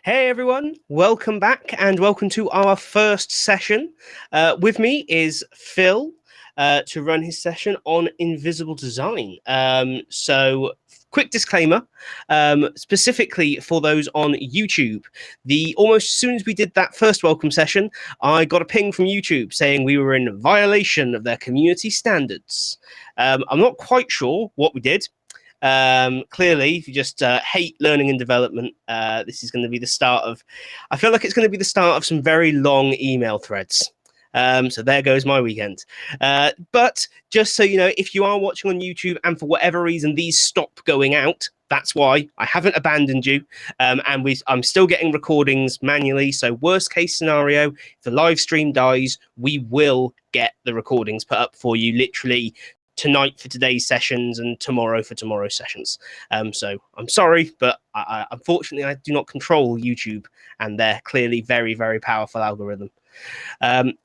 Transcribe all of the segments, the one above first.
Hey everyone, welcome back and welcome to our first session. With me is Phill to run his session on invisible design. Quick disclaimer, specifically for those on YouTube. Almost as soon as we did that first welcome session, I got a ping from YouTube saying we were in violation of their community standards. I'm not quite sure what we did. Clearly, if you just hate learning and development, this is going to be the start of. I feel like it's going to be the start of some very long email threads. So there goes my weekend. But just so you know, if you are watching on YouTube and for whatever reason these stop going out, that's why I haven't abandoned you. I'm still getting recordings manually. So worst case scenario, if the live stream dies, we will get the recordings put up for you literally tonight for today's sessions and tomorrow for tomorrow's sessions. So I'm sorry, but unfortunately I do not control YouTube and their clearly very, very powerful algorithm.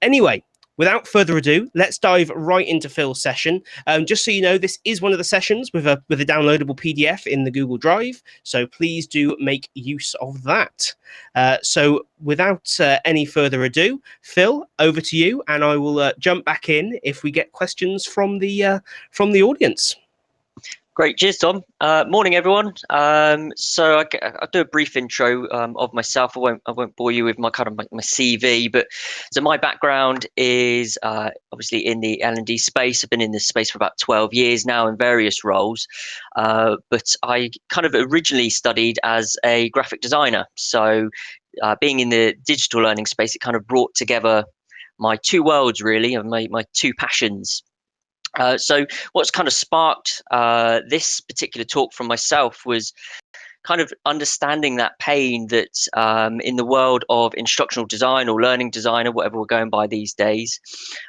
Anyway, without further ado, let's dive right into Phil's session. Just so you know, this is one of the sessions with a downloadable PDF in the Google Drive, so please do make use of that. So without any further ado, Phill, over to you, and I will jump back in if we get questions from the audience. Great, cheers, Tom. Morning, everyone. So I'll do a brief intro of myself. I won't bore you with my CV, but so my background is obviously in the L&D space. I've been in this space for about 12 years now in various roles, but I kind of originally studied as a graphic designer. So being in the digital learning space, it kind of brought together my two worlds, really, and my two passions. So what's kind of sparked this particular talk from myself was kind of understanding that pain that in the world of instructional design or learning design or whatever we're going by these days,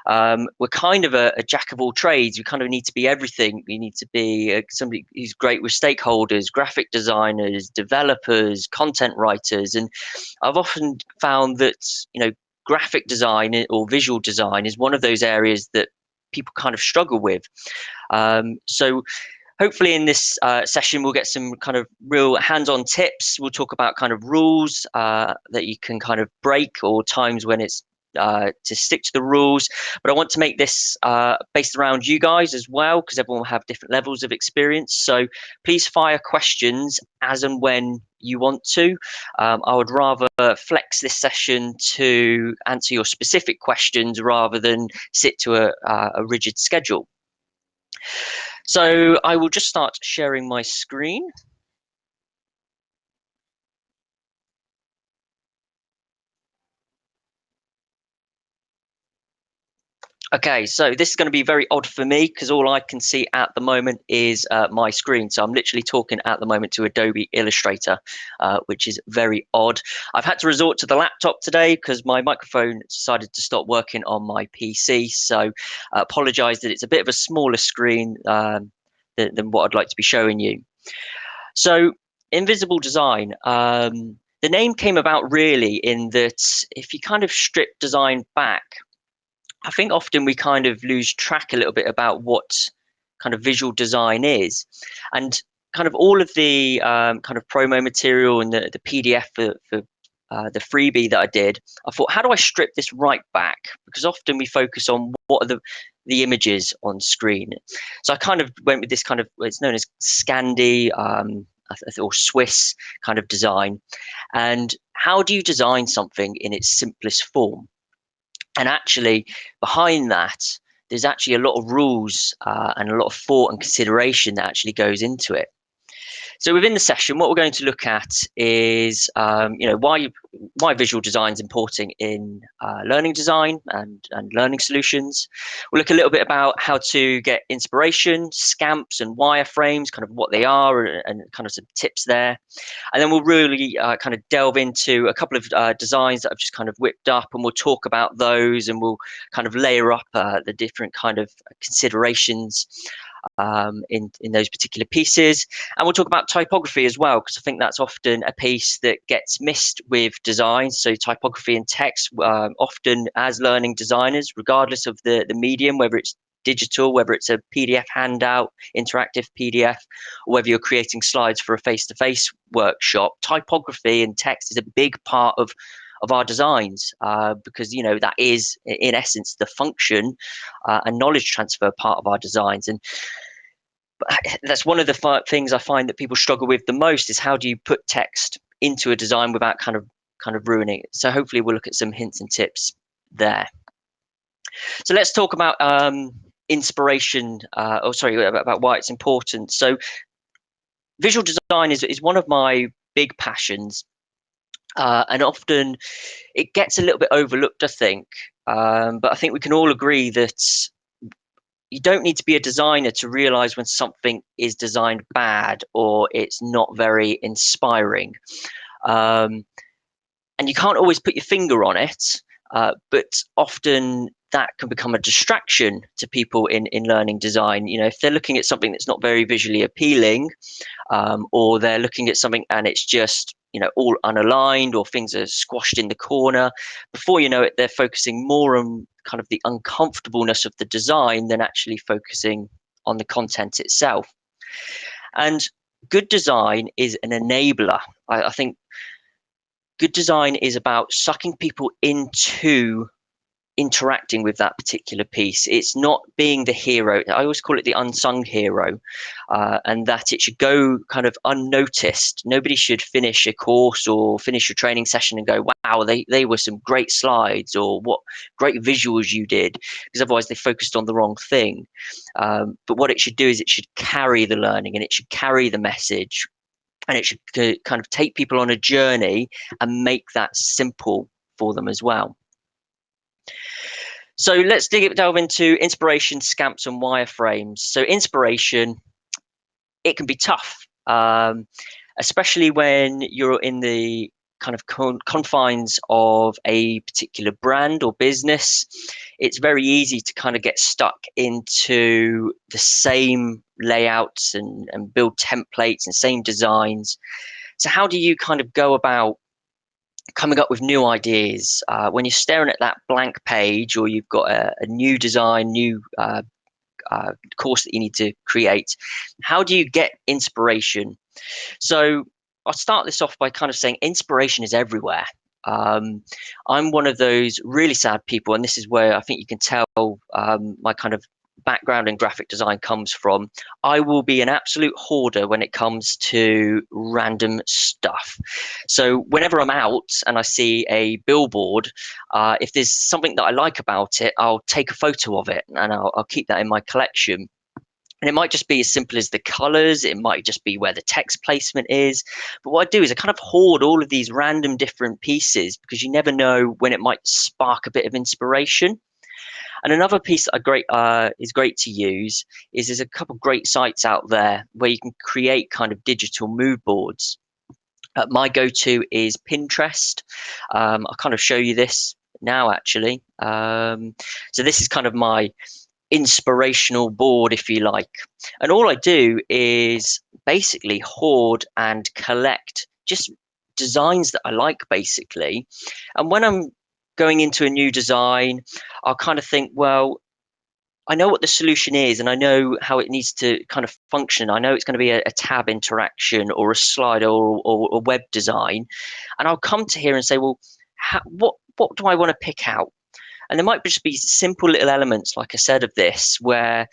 we're kind of a jack of all trades. We kind of need to be everything. We need to be somebody who's great with stakeholders, graphic designers, developers, content writers. And I've often found that, graphic design or visual design is one of those areas that people kind of struggle with. So hopefully in this session, we'll get some kind of real hands-on tips. We'll talk about kind of rules that you can kind of break or times when it's to stick to the rules. But I want to make this based around you guys as well, because everyone will have different levels of experience. So please fire questions as and when you want to. I would rather flex this session to answer your specific questions rather than sit to a rigid schedule. So I will just start sharing my screen. Okay, so this is going to be very odd for me because all I can see at the moment is my screen. So I'm literally talking at the moment to Adobe Illustrator, which is very odd. I've had to resort to the laptop today because my microphone decided to stop working on my PC. So I apologize that it's a bit of a smaller screen than what I'd like to be showing you. So invisible design. The name came about really in that if you kind of strip design back, I think often we kind of lose track a little bit about what kind of visual design is, and kind of all of the kind of promo material and the PDF for the freebie that I did. I thought, how do I strip this right back? Because often we focus on what are the images on screen. So I kind of went with this kind of, it's known as Scandi or Swiss kind of design. And how do you design something in its simplest form? And actually, behind that, there's actually a lot of rules and a lot of thought and consideration that actually goes into it. So within the session, what we're going to look at is, why visual design is important in learning design and learning solutions. We'll look a little bit about how to get inspiration, scamps and wireframes, kind of what they are and kind of some tips there. And then we'll really kind of delve into a couple of designs that I've just kind of whipped up, and we'll talk about those, and we'll kind of layer up the different kind of considerations in those particular pieces. And we'll talk about typography as well, because I think that's often a piece that gets missed with design. So typography and text, often as learning designers, regardless of the medium, whether it's digital, whether it's a PDF handout, interactive PDF, or whether you're creating slides for a face-to-face workshop, typography and text is a big part of our designs, because that is in essence the function and knowledge transfer part of our designs. And that's one of the things I find that people struggle with the most, is how do you put text into a design without kind of ruining it. So hopefully we'll look at some hints and tips there. So let's talk about inspiration, about why it's important. So visual design is one of my big passions, and often it gets a little bit overlooked, I think. But I think we can all agree that you don't need to be a designer to realize when something is designed bad or it's not very inspiring. And you can't always put your finger on it, but often that can become a distraction to people in learning design. If they're looking at something that's not very visually appealing, or they're looking at something and it's just all unaligned, or things are squashed in the corner, before you know it, they're focusing more on kind of the uncomfortableness of the design than actually focusing on the content itself. And good design is an enabler. I think good design is about sucking people into interacting with that particular piece. It's not being the hero. I always call it the unsung hero, and that it should go kind of unnoticed. Nobody should finish a course or finish a training session and go, wow, they were some great slides, or what great visuals you did, because otherwise they focused on the wrong thing. But what it should do is it should carry the learning, and it should carry the message, and it should kind of take people on a journey and make that simple for them as well. So let's delve into inspiration, scamps, and wireframes. So inspiration, it can be tough, especially when you're in the kind of confines of a particular brand or business. It's very easy to kind of get stuck into the same layouts and build templates and same designs. So how do you kind of go about coming up with new ideas when you're staring at that blank page, or you've got a new design, new course that you need to create? How do you get inspiration? So I'll start this off by kind of saying inspiration is everywhere. I'm one of those really sad people, and this is where I think you can tell my kind of background in graphic design comes from. I will be an absolute hoarder when it comes to random stuff. So whenever I'm out and I see a billboard, if there's something that I like about it, I'll take a photo of it, and I'll keep that in my collection. And it might just be as simple as the colors. It might just be where the text placement is. But what I do is I kind of hoard all of these random different pieces, because you never know when it might spark a bit of inspiration. And another piece that is great to use is there's a couple of great sites out there where you can create kind of digital mood boards. My go-to is Pinterest. I'll kind of show you this now, actually. So this is kind of my inspirational board, if you like. And all I do is basically hoard and collect just designs that I like, basically. And when I'm going into a new design, I'll kind of think, well, I know what the solution is, and I know how it needs to kind of function. I know it's going to be a tab interaction or a slide or a web design. And I'll come to here and say, well, what do I want to pick out? And there might just be simple little elements, like I said, of this, where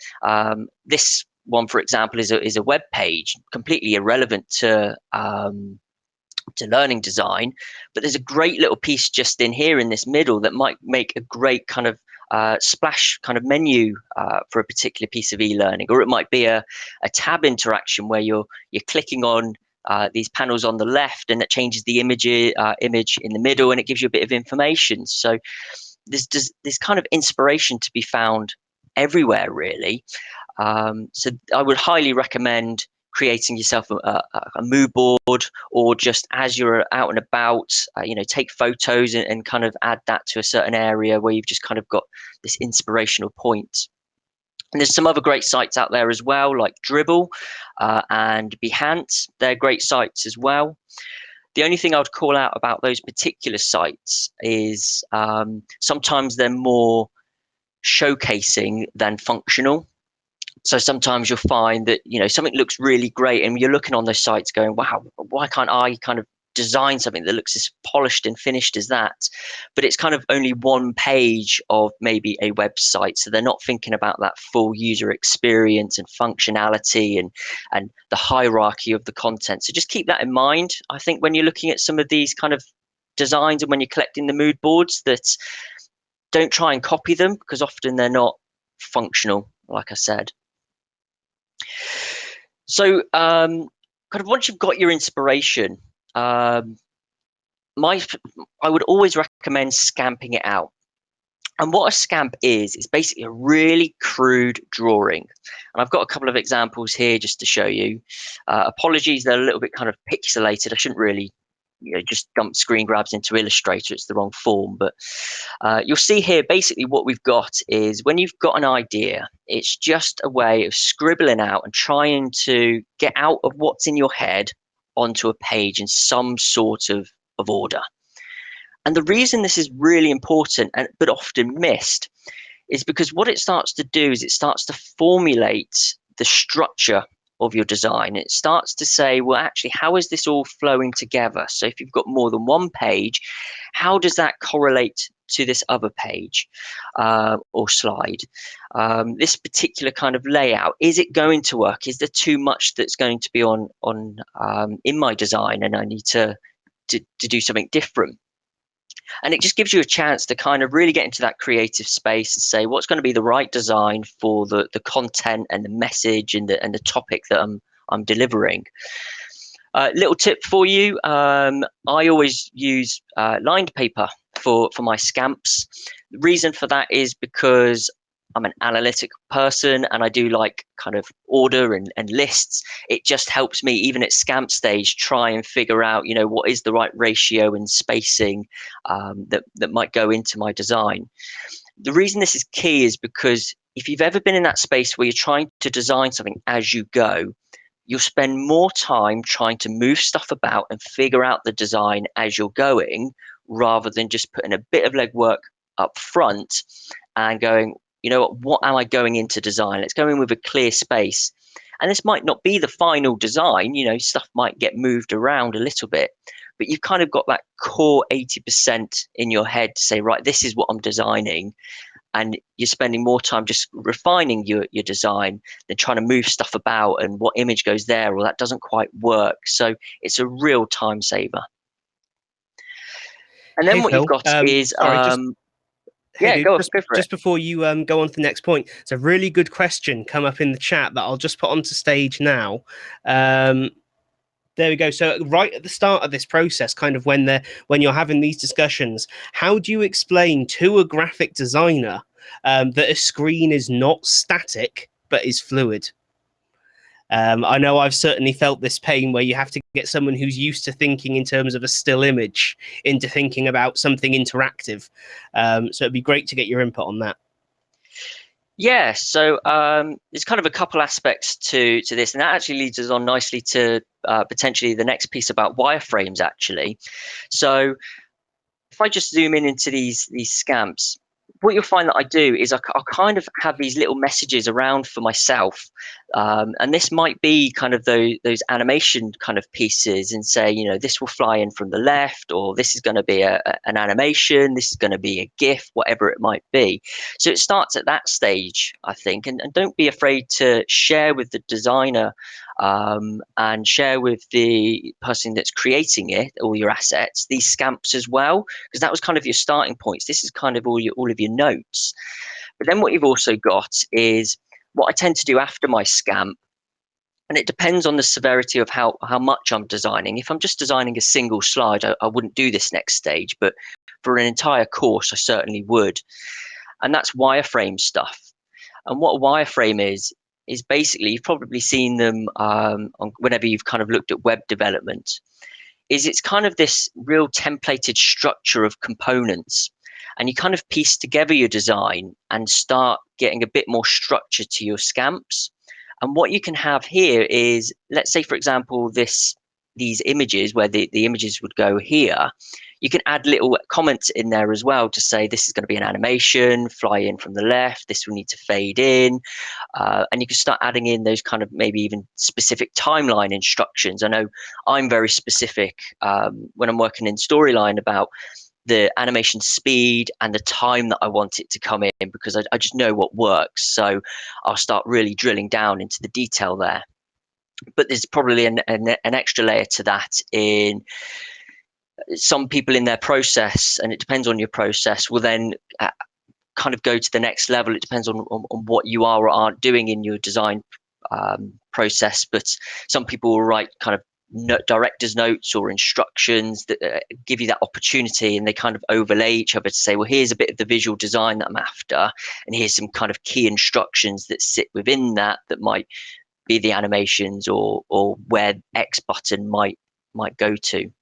this one, for example, is a web page, completely irrelevant to learning design. But there's a great little piece just in here in this middle that might make a great kind of splash kind of menu for a particular piece of e-learning. Or it might be a tab interaction where you're clicking on these panels on the left, and that changes the image in the middle, and it gives you a bit of information. So there's kind of inspiration to be found everywhere, really. So I would highly recommend creating yourself a mood board, or just as you're out and about, take photos and kind of add that to a certain area where you've just kind of got this inspirational point. And there's some other great sites out there as well, like Dribble and Behance. They're great sites as well. The only thing I would call out about those particular sites is sometimes they're more showcasing than functional. So sometimes you'll find that, something looks really great and you're looking on those sites going, wow, why can't I kind of design something that looks as polished and finished as that? But it's kind of only one page of maybe a website. So they're not thinking about that full user experience and functionality and the hierarchy of the content. So just keep that in mind. I think when you're looking at some of these kind of designs and when you're collecting the mood boards, that don't try and copy them, because often they're not functional, like I said. So, kind of once you've got your inspiration, I would always recommend scamping it out. And what a scamp is basically a really crude drawing. And I've got a couple of examples here just to show you. Apologies, they're a little bit kind of pixelated. I shouldn't really just dump screen grabs into Illustrator. It's the wrong form. But you'll see here basically what we've got is when you've got an idea, it's just a way of scribbling out and trying to get out of what's in your head onto a page in some sort of order. And the reason this is really important but often missed is because what it starts to do is it starts to formulate the structure of your design. It starts to say, well, actually, how is this all flowing together? So if you've got more than one page, how does that correlate to this other page or slide? This particular kind of layout, is it going to work? Is there too much that's going to be on in my design and I need to do something different? And it just gives you a chance to kind of really get into that creative space and say what's going to be the right design for the content and the message and the topic that I'm delivering. Little tip for you, I always use lined paper for my scamps. The reason for that is because I'm an analytic person and I do like kind of order and lists. It just helps me, even at scamp stage, try and figure out, what is the right ratio and spacing that might go into my design. The reason this is key is because if you've ever been in that space where you're trying to design something as you go, you'll spend more time trying to move stuff about and figure out the design as you're going, rather than just putting a bit of legwork up front and going, what am I going into design? Let's go in with a clear space. And this might not be the final design, stuff might get moved around a little bit, but you've kind of got that core 80% in your head to say, right, this is what I'm designing. And you're spending more time just refining your design than trying to move stuff about and what image goes there or that doesn't quite work. So it's a real time saver. And then Hey what you've Phill, got is sorry, just hey yeah, dude, go for it. just before you go on to the next point, it's a really good question come up in the chat that I'll just put onto stage now. There we go. So right at the start of this process, kind of when you're having these discussions, how do you explain to a graphic designer that a screen is not static but is fluid? I know I've certainly felt this pain where you have to get someone who's used to thinking in terms of a still image into thinking about something interactive. So it'd be great to get your input on that. Yeah, so there's kind of a couple aspects to this, and that actually leads us on nicely to potentially the next piece about wireframes, actually. So if I just zoom in into these scamps, what you'll find that I do is I'll kind of have these little messages around for myself. And this might be kind of those animation kind of pieces and say, this will fly in from the left, or this is going to be an animation, this is going to be a GIF, whatever it might be. So it starts at that stage, I think. And don't be afraid to share with the designer and share with the person that's creating it, all your assets, these scamps as well, because that was kind of your starting points. This is kind of all of your notes. But then what you've also got is what I tend to do after my scamp, and it depends on the severity of how much I'm designing. If I'm just designing a single slide, I wouldn't do this next stage, but for an entire course, I certainly would. And that's wireframe stuff. And what a wireframe is basically, you've probably seen them whenever you've kind of looked at web development, is it's kind of this real templated structure of components. And you kind of piece together your design and start getting a bit more structure to your scamps. And what you can have here is, let's say, for example, this these images where the images would go here, you can add little comments in there as well to say this is going to be an animation, fly in from the left, this will need to fade in. And you can start adding in those kind of maybe even specific timeline instructions. I know I'm very specific when I'm working in storyline about the animation speed and the time that I want it to come in, because I just know what works. So I'll start really drilling down into the detail there. But there's probably an extra layer to that in some people in their process, and it depends on your process, will then kind of go to the next level. It depends on what you are or aren't doing in your design process. But some people will write kind of director's notes or instructions that give you that opportunity, and they kind of overlay each other to say, well, here's a bit of the visual design that I'm after, and here's some kind of key instructions that sit within that might be the animations or where X button might go to.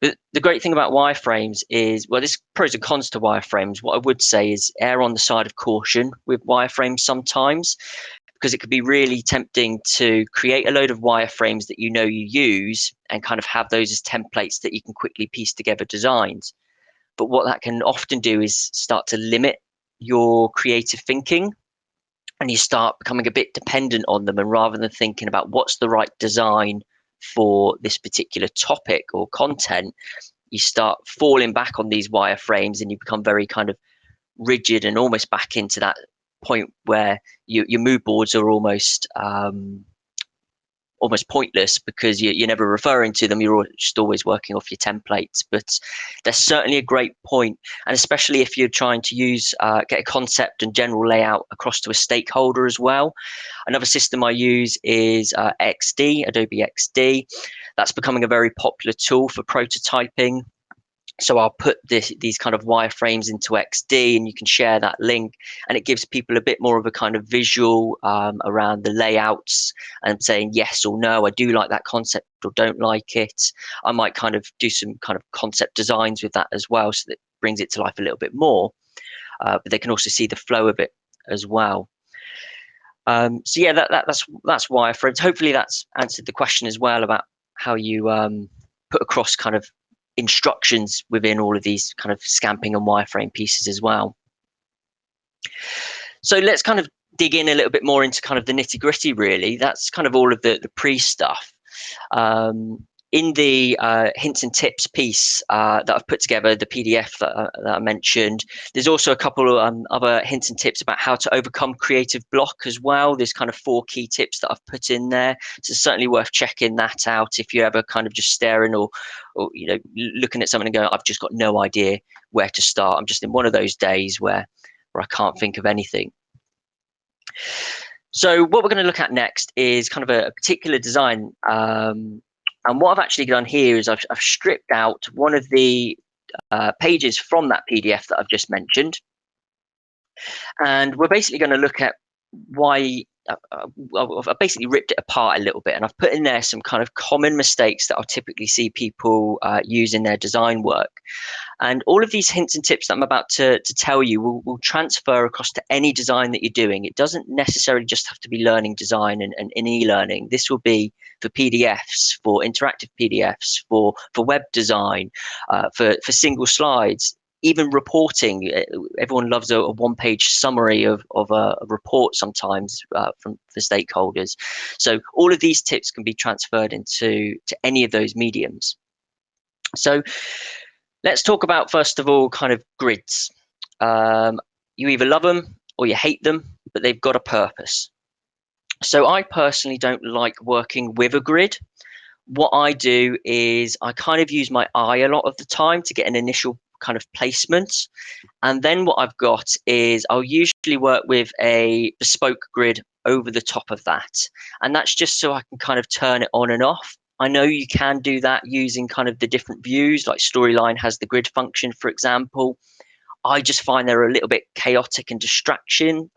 The great thing about wireframes is, well, there's pros and cons to wireframes. What I would say is err on the side of caution with wireframes sometimes, because it could be really tempting to create a load of wireframes that you use and kind of have those as templates that you can quickly piece together designs. But what that can often do is start to limit your creative thinking, and you start becoming a bit dependent on them. And rather than thinking about what's the right design for this particular topic or content, you start falling back on these wireframes, and you become very kind of rigid and almost back into that point where your mood boards are almost pointless, because you're never referring to them. You're just always working off your templates. But there's certainly a great point, and especially if you're trying to use get a concept and general layout across to a stakeholder as well. Another system I use is XD, Adobe XD. That's becoming a very popular tool for prototyping. So I'll put these kind of wireframes into XD, and you can share that link, and it gives people a bit more of a kind of visual around the layouts, and saying yes or no, I do like that concept or don't like it. I might kind of do some kind of concept designs with that as well, so that brings it to life a little bit more. But they can also see the flow of it as well. So yeah, that's wireframes. Hopefully that's answered the question as well about how you put across kind of instructions within all of these kind of scamping and wireframe pieces as well. So let's kind of dig in a little bit more into kind of the nitty gritty, really. That's kind of all of the pre stuff. In the hints and tips piece that I've put together, the PDF that I mentioned, there's also a couple of other hints and tips about how to overcome creative block as well. There's kind of 4 key tips that I've put in there. So it's certainly worth checking that out if you're ever kind of just staring or looking at something and going, I've just got no idea where to start. I'm just in one of those days where I can't think of anything. So what we're going to look at next is kind of a particular design. And what I've actually done here is I've stripped out one of the pages from that PDF that I've just mentioned. And we're basically going to look at why I've basically ripped it apart a little bit, and I've put in there some kind of common mistakes that I'll typically see people use in their design work. And all of these hints and tips that I'm about to tell you will transfer across to any design that you're doing. It doesn't necessarily just have to be learning design and e-learning. This will be for PDFs, for interactive PDFs, for web design, for single slides, even reporting. Everyone loves a one-page summary of a report sometimes from the stakeholders. So all of these tips can be transferred into any of those mediums. So let's talk about, first of all, kind of grids. You either love them or you hate them, but they've got a purpose. So I personally don't like working with a grid. What I do is I kind of use my eye a lot of the time to get an initial kind of placement. And then what I've got is I'll usually work with a bespoke grid over the top of that. And that's just so I can kind of turn it on and off. I know you can do that using kind of the different views, like Storyline has the grid function, for example. I just find they're a little bit chaotic and distracting.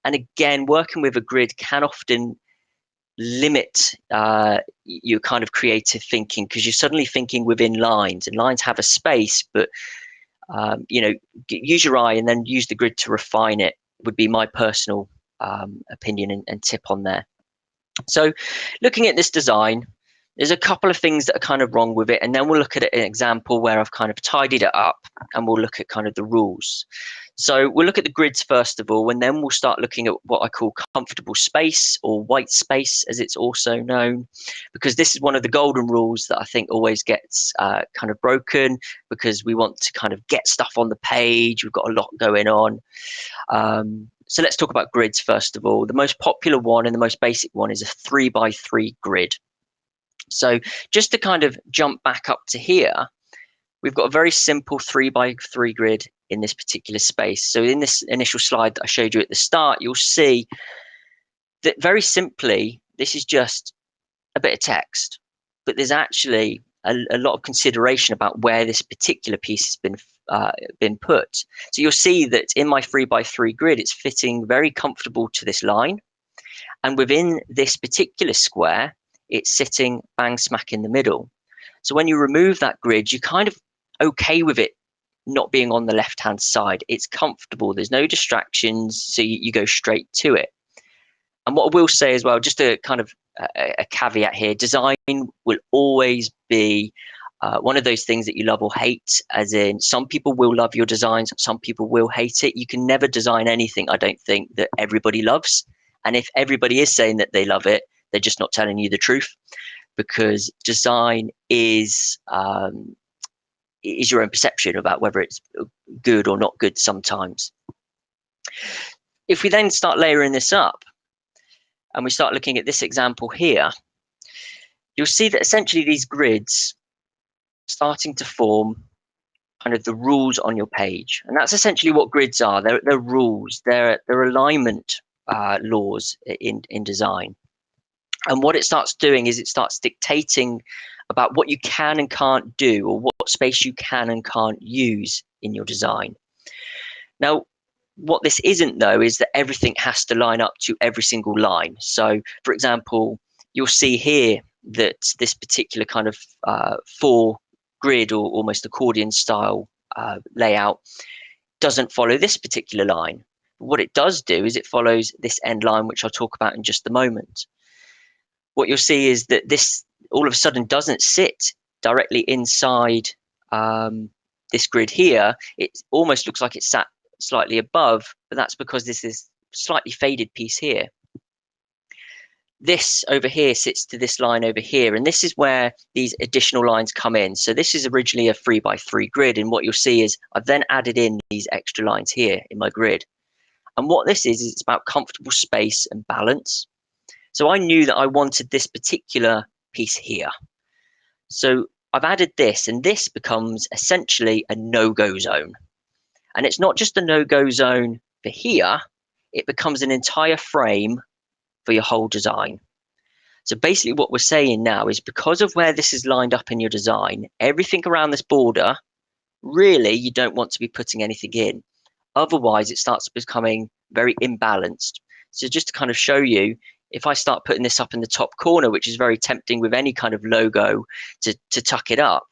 And again, working with a grid can often limit your kind of creative thinking, because you're suddenly thinking within lines, and lines have a space, but use your eye and then use the grid to refine it, would be my personal opinion and tip on there. So looking at this design, There's a couple of things that are kind of wrong with it, and then we'll look at an example where I've kind of tidied it up, and we'll look at kind of the rules. So we'll look at the grids first of all, and then we'll start looking at what I call comfortable space, or white space as it's also known, because this is one of the golden rules that I think always gets kind of broken, because we want to kind of get stuff on the page. We've got a lot going on. So let's talk about grids first of all. The most popular one and the most basic one is a 3x3 grid. So just to kind of jump back up to here, we've got a very simple 3x3 grid in this particular space. So in this initial slide that I showed you at the start, you'll see that very simply, this is just a bit of text, but there's actually a lot of consideration about where this particular piece has been put. So you'll see that in my 3x3 grid, it's fitting very comfortable to this line. And within this particular square, it's sitting bang smack in the middle. So when you remove that grid, you're kind of okay with it not being on the left hand side. It's comfortable, there's no distractions, so you go straight to it. And what I will say as well, just a kind of a caveat here, design will always be one of those things that you love or hate, as in some people will love your designs, some people will hate it. You can never design anything, I don't think, that everybody loves. And if everybody is saying that they love it, they're just not telling you the truth, because design is your own perception about whether it's good or not good sometimes. If we then start layering this up and we start looking at this example here, you'll see that essentially these grids are starting to form kind of the rules on your page. And that's essentially what grids are. They're rules, they're alignment laws in design. And what it starts doing is it starts dictating about what you can and can't do, or what space you can and can't use in your design. Now, what this isn't, though, is that everything has to line up to every single line. So, for example, you'll see here that this particular kind of four grid or almost accordion style layout doesn't follow this particular line. What it does do is it follows this end line, which I'll talk about in just a moment. What you'll see is that this all of a sudden doesn't sit directly inside this grid here. It almost looks like it's sat slightly above, but that's because this is slightly faded piece here. This over here sits to this line over here, and this is where these additional lines come in. So this is originally a 3x3 grid, and what you'll see is I've then added in these extra lines here in my grid. And what this is it's about comfortable space and balance. So I knew that I wanted this particular piece here. So I've added this, and this becomes essentially a no-go zone. And it's not just a no-go zone for here, it becomes an entire frame for your whole design. So basically what we're saying now is, because of where this is lined up in your design, everything around this border, really you don't want to be putting anything in. Otherwise it starts becoming very imbalanced. So just to kind of show you, if I start putting this up in the top corner, which is very tempting with any kind of logo to tuck it up,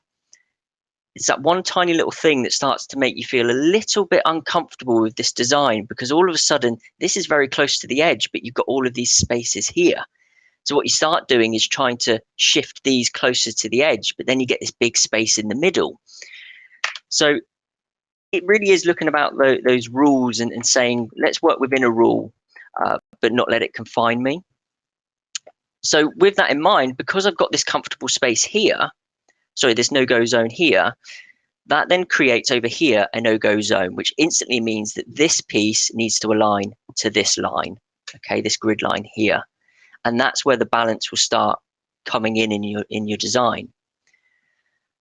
it's that one tiny little thing that starts to make you feel a little bit uncomfortable with this design, because all of a sudden this is very close to the edge, but you've got all of these spaces here. So what you start doing is trying to shift these closer to the edge, but then you get this big space in the middle. So it really is looking about those rules and saying, let's work within a rule, but not let it confine me. So with that in mind, because I've got this comfortable space here, sorry, this no-go zone here, that then creates over here a no-go zone, which instantly means that this piece needs to align to this line, okay, this grid line here. And that's where the balance will start coming in your design.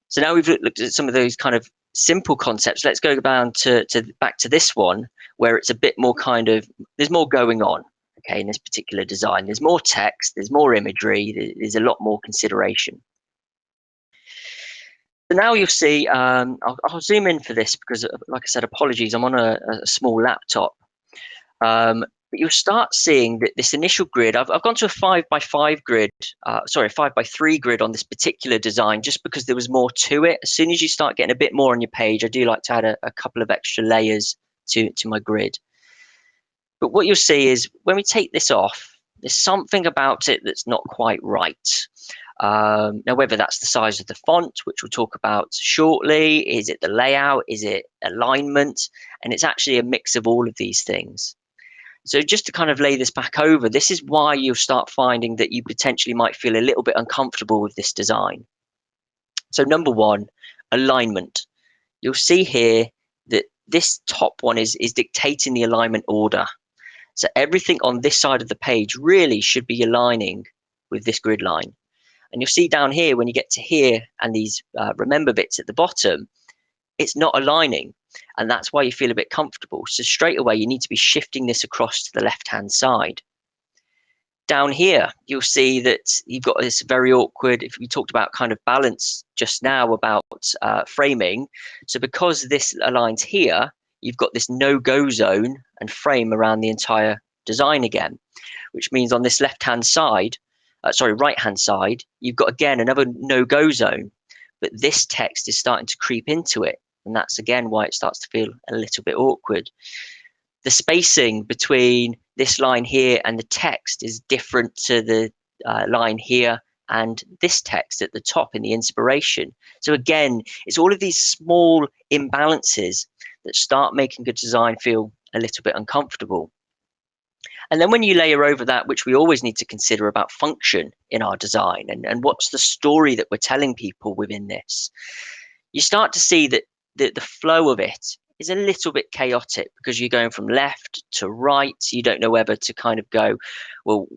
So now we've looked at some of those kind of simple concepts. Let's go down to back to this one, where it's a bit more kind of, there's more going on, okay, in this particular design. There's more text, there's more imagery, there's a lot more consideration. So now you'll see, I'll zoom in for this because, like I said, apologies, I'm on a small laptop. But you'll start seeing that this initial grid, I've gone to a 5x5 grid, sorry, a 5x3 grid on this particular design, just because there was more to it. As soon as you start getting a bit more on your page, I do like to add a couple of extra layers to my grid. But what you'll see is when we take this off, there's something about it that's not quite right. Now, whether that's the size of the font, which we'll talk about shortly, is it the layout, is it alignment, and it's actually a mix of all of these things. So just to kind of lay this back over, this is why you'll start finding that you potentially might feel a little bit uncomfortable with this design. So number one, alignment. You'll see here that this top one is dictating the alignment order. So everything on this side of the page really should be aligning with this grid line. And you'll see down here, when you get to here and these remember bits at the bottom, it's not aligning. And that's why you feel a bit comfortable. So straight away, you need to be shifting this across to the left-hand side. Down here, you'll see that you've got this very awkward, if we talked about kind of balance just now about framing. So because this aligns here, you've got this no-go zone and frame around the entire design again, which means on this left-hand side, right-hand side, you've got again another no-go zone, but this text is starting to creep into it. And that's again why it starts to feel a little bit awkward. The spacing between this line here and the text is different to the line here and this text at the top in the inspiration. So again, it's all of these small imbalances that start making a design feel a little bit uncomfortable. And then when you layer over that, which we always need to consider about function in our design and what's the story that we're telling people within this, you start to see that the flow of it is a little bit chaotic because you're going from left to right. You don't know whether to kind of go, well,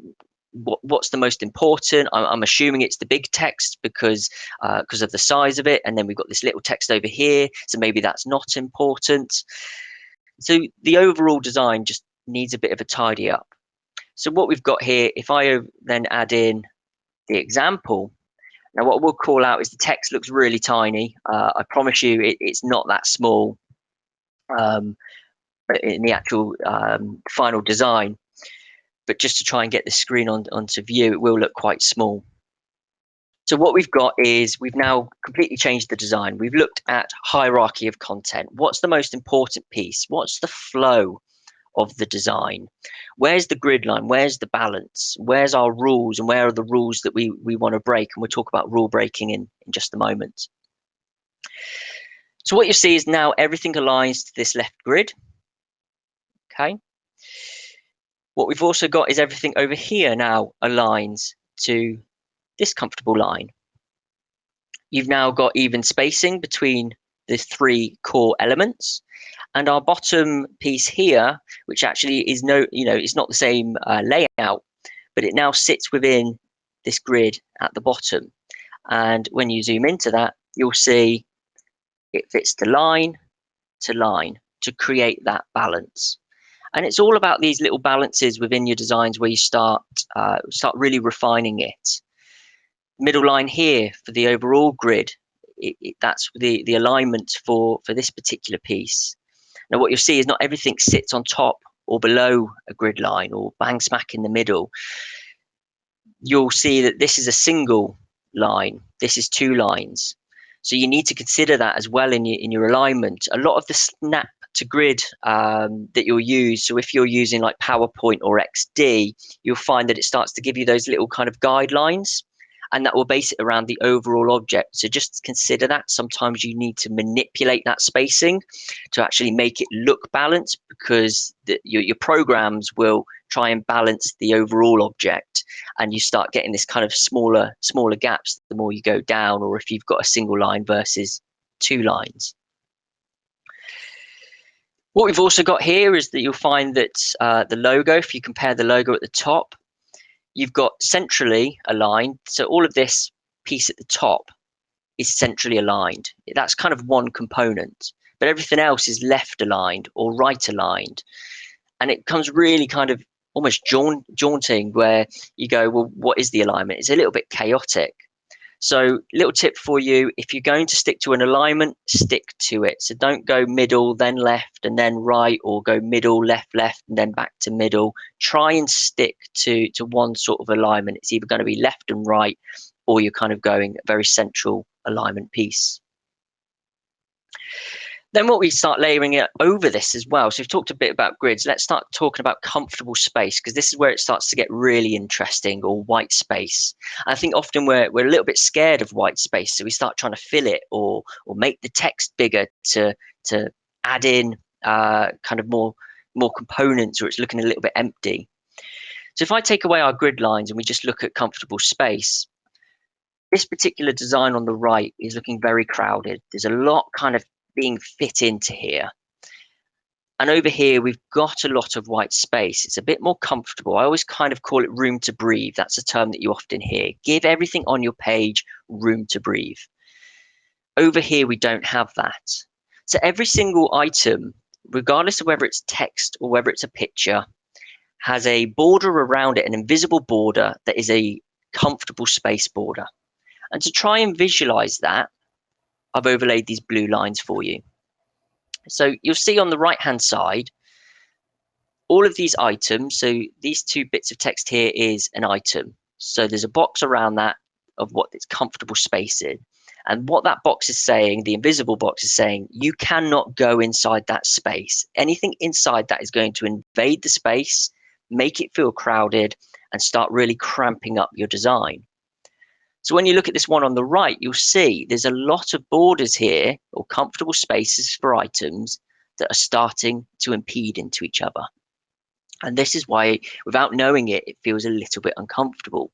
what's the most important? I'm assuming it's the big text because of the size of it. And then we've got this little text over here. So maybe that's not important. So the overall design just needs a bit of a tidy up. So what we've got here, if I then add in the example, now what we'll call out is the text looks really tiny. I promise you it's not that small in the actual final design. But just to try and get the screen onto view, it will look quite small. So what we've got is we've now completely changed the design. We've looked at hierarchy of content. What's the most important piece? What's the flow of the design? Where's the grid line? Where's the balance? Where's our rules? And where are the rules that we want to break? And we'll talk about rule breaking in just a moment. So what you see is now everything aligns to this left grid. Okay. What we've also got is everything over here now aligns to this comfortable line. You've now got even spacing between the three core elements. And our bottom piece here, which actually is it's not the same layout, but it now sits within this grid at the bottom. And when you zoom into that, you'll see it fits the line to create that balance. And it's all about these little balances within your designs where you start really refining it. Middle line here for the overall grid, that's the alignment for this particular piece. Now what you'll see is not everything sits on top or below a grid line or bang smack in the middle. You'll see that this is a single line, this is two lines. So you need to consider that as well in your alignment. A lot of the snap to grid that you'll use, so if you're using like PowerPoint or XD, you'll find that it starts to give you those little kind of guidelines, and that will base it around the overall object. So just consider that sometimes you need to manipulate that spacing to actually make it look balanced, because your programs will try and balance the overall object, and you start getting this kind of smaller gaps the more you go down, or if you've got a single line versus two lines. What we've also got here is that you'll find that the logo, if you compare the logo at the top, you've got centrally aligned. So all of this piece at the top is centrally aligned. That's kind of one component, but everything else is left aligned or right aligned. And it becomes really kind of almost jaunting where you go, well, what is the alignment? It's a little bit chaotic. So little tip for you, if you're going to stick to an alignment, stick to it. So don't go middle, then left, and then right, or go middle, left, and then back to middle. Try and stick to one sort of alignment. It's either going to be left and right, or you're kind of going a very central alignment piece. Then what we start layering it over this as well. So we've talked a bit about grids. Let's start talking about comfortable space, because this is where it starts to get really interesting, or white space. I think often we're a little bit scared of white space, so we start trying to fill it or make the text bigger to add in kind of more components, or it's looking a little bit empty. So if I take away our grid lines and we just look at comfortable space, this particular design on the right is looking very crowded. There's a lot kind of being fit into here. And over here, we've got a lot of white space. It's a bit more comfortable. I always kind of call it room to breathe. That's a term that you often hear. Give everything on your page room to breathe. Over here, we don't have that. So every single item, regardless of whether it's text or whether it's a picture, has a border around it, an invisible border that is a comfortable space border. And to try and visualize that, I've overlaid these blue lines for you. So you'll see on the right hand side, all of these items. So these two bits of text here is an item. So there's a box around that of what its comfortable space is. And what that box is saying, the invisible box is saying, you cannot go inside that space. Anything inside that is going to invade the space, make it feel crowded, and start really cramping up your design. So when you look at this one on the right, you'll see there's a lot of borders here, or comfortable spaces for items, that are starting to impede into each other. And this is why, without knowing it, it feels a little bit uncomfortable.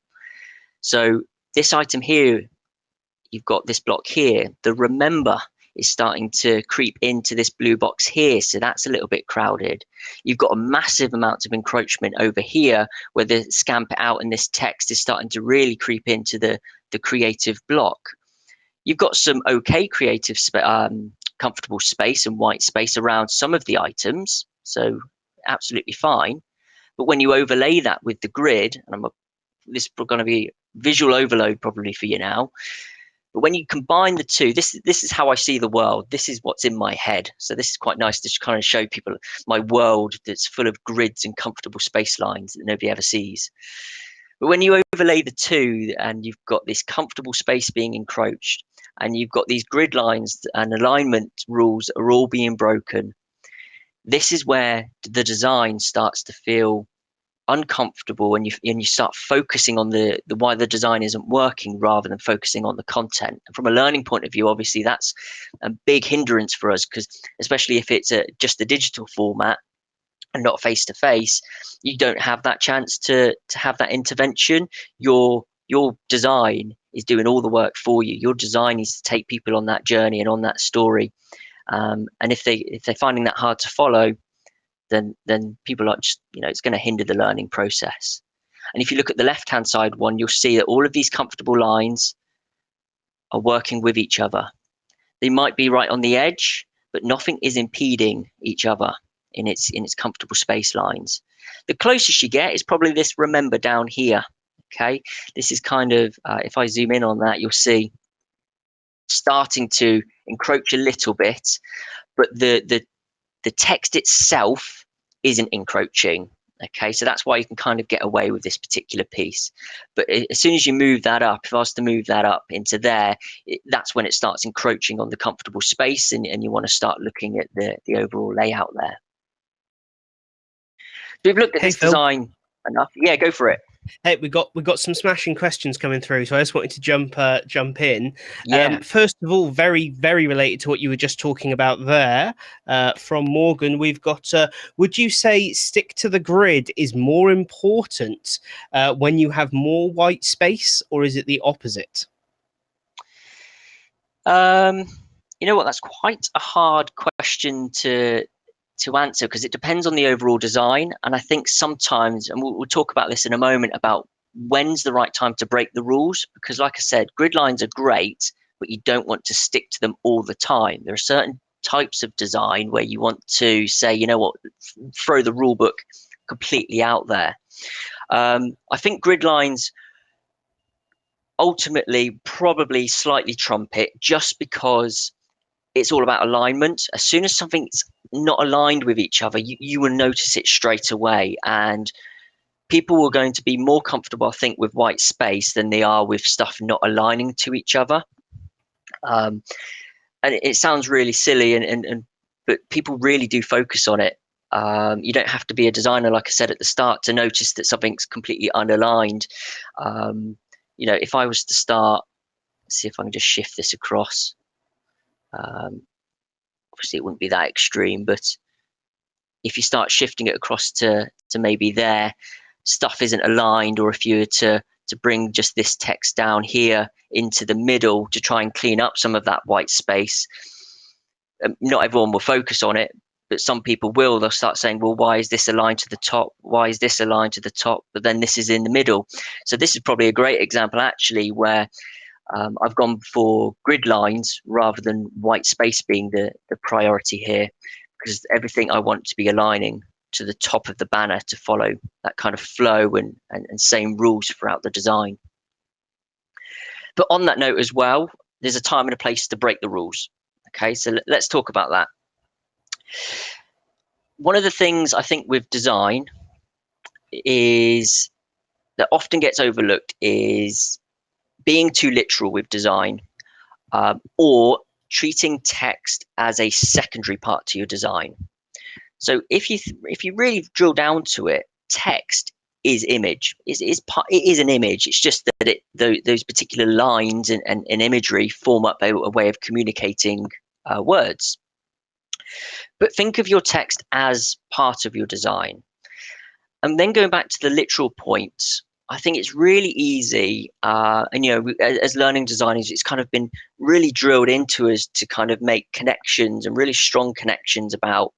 So this item here, you've got this block here, the remember is starting to creep into this blue box here. So that's a little bit crowded. You've got a massive amount of encroachment over here, where the scamp out in this text is starting to really creep into the creative block. You've got some okay creative comfortable space and white space around some of the items. So absolutely fine. But when you overlay that with the grid, and this is going to be visual overload probably for you now, but when you combine the two, this is how I see the world. This is what's in my head. So this is quite nice to kind of show people my world that's full of grids and comfortable space lines that nobody ever sees. But when you overlay the two, and you've got this comfortable space being encroached, and you've got these grid lines and alignment rules are all being broken, this is where the design starts to feel uncomfortable, and you start focusing on the why the design isn't working rather than focusing on the content. And from a learning point of view, obviously that's a big hindrance for us, because especially if it's just a digital format and not face to face, you don't have that chance to have that intervention. Your design is doing all the work for you. Your design is to take people on that journey and on that story. And if they're finding that hard to follow, then people are just, it's going to hinder the learning process. And if you look at the left hand side one, you'll see that all of these comfortable lines are working with each other. They might be right on the edge, but nothing is impeding each other in its comfortable space lines. The closest you get is probably this remember down here. Okay, this is kind of, if I zoom in on that, you'll see starting to encroach a little bit, but the text itself isn't encroaching. Okay, so that's why you can kind of get away with this particular piece. But as soon as you move that up, if I was to move that up into there, that's when it starts encroaching on the comfortable space, and you want to start looking at the overall layout there. So we've looked at Hey, this Phill. design enough. Yeah, go for it. Hey, we got some smashing questions coming through, so I just wanted to jump in. Yeah. First of all, very very related to what you were just talking about there, from Morgan, we've got. Would you say stick to the grid is more important when you have more white space, or is it the opposite? You know what? That's quite a hard question to answer, because it depends on the overall design. And I think sometimes, and we'll talk about this in a moment, about when's the right time to break the rules. Because like I said, grid lines are great, but you don't want to stick to them all the time. There are certain types of design where you want to say, you know what, throw the rule book completely out there. I think grid lines ultimately probably slightly trump it, just because it's all about alignment. As soon as something's not aligned with each other, you will notice it straight away. And people are going to be more comfortable, I think, with white space than they are with stuff not aligning to each other. and it sounds really silly, but people really do focus on it. You don't have to be a designer, like I said at the start, to notice that something's completely unaligned. If I was to start, see if I can just shift this across. Obviously, it wouldn't be that extreme, but if you start shifting it across to maybe there, stuff isn't aligned, or if you were to bring just this text down here into the middle to try and clean up some of that white space, not everyone will focus on it, but some people will. They'll start saying, well, why is this aligned to the top? Why is this aligned to the top? But then this is in the middle. So this is probably a great example, actually, where I've gone for grid lines rather than white space being the priority here, because everything I want to be aligning to the top of the banner to follow that kind of flow and same rules throughout the design. But on that note as well, there's a time and a place to break the rules. Okay, so let's talk about that. One of the things I think with design is that often gets overlooked is being too literal with design, or treating text as a secondary part to your design. So if you really drill down to it, text is image. It is an image. It's just that those particular lines and imagery form up a way of communicating words. But think of your text as part of your design. And then going back to the literal points, I think it's really easy, and as learning designers, it's kind of been really drilled into us to kind of make connections and really strong connections about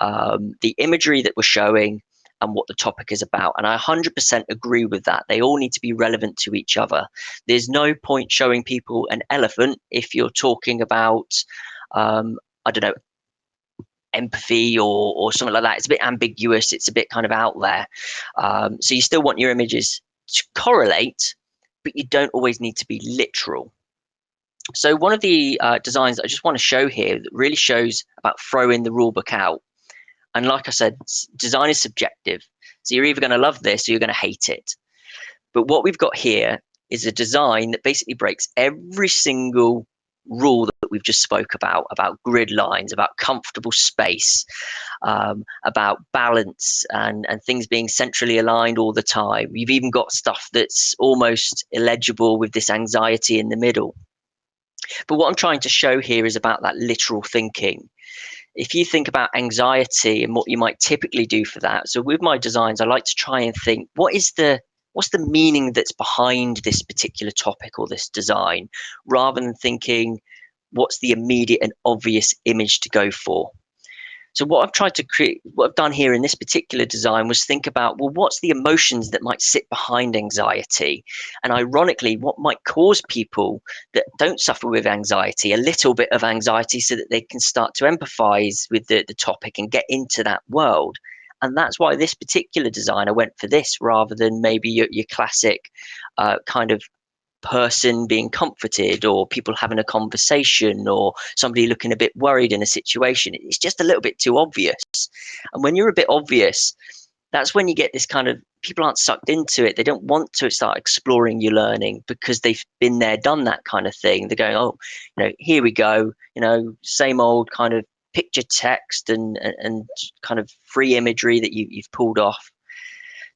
the imagery that we're showing and what the topic is about. And I 100% agree with that. They all need to be relevant to each other. There's no point showing people an elephant if you're talking about, I don't know, empathy or something like that. It's a bit ambiguous. It's a bit kind of out there. So you still want your images to correlate, but you don't always need to be literal. So one of the designs that I just want to show here that really shows about throwing the rule book out. And like I said, design is subjective. So you're either going to love this or you're going to hate it. But what we've got here is a design that basically breaks every single rule that we've just spoke about grid lines, about comfortable space, about balance and things being centrally aligned all the time. You've even got stuff that's almost illegible with this anxiety in the middle. But what I'm trying to show here is about that literal thinking. If you think about anxiety and what you might typically do for that, so with my designs, I like to try and think, what's the meaning that's behind this particular topic or this design, rather than thinking what's the immediate and obvious image to go for. So what I've tried to create, what I've done here in this particular design was think about, well, what's the emotions that might sit behind anxiety? And ironically, what might cause people that don't suffer with anxiety, a little bit of anxiety, so that they can start to empathize with the topic and get into that world. And that's why this particular design, I went for this rather than maybe your classic kind of person being comforted, or people having a conversation, or somebody looking a bit worried in a situation. It's just a little bit too obvious. And when you're a bit obvious, that's when you get this kind of, people aren't sucked into it. They don't want to start exploring your learning because they've been there, done that kind of thing. They're going, oh, here we go, same old kind of picture text and kind of free imagery that you've pulled off.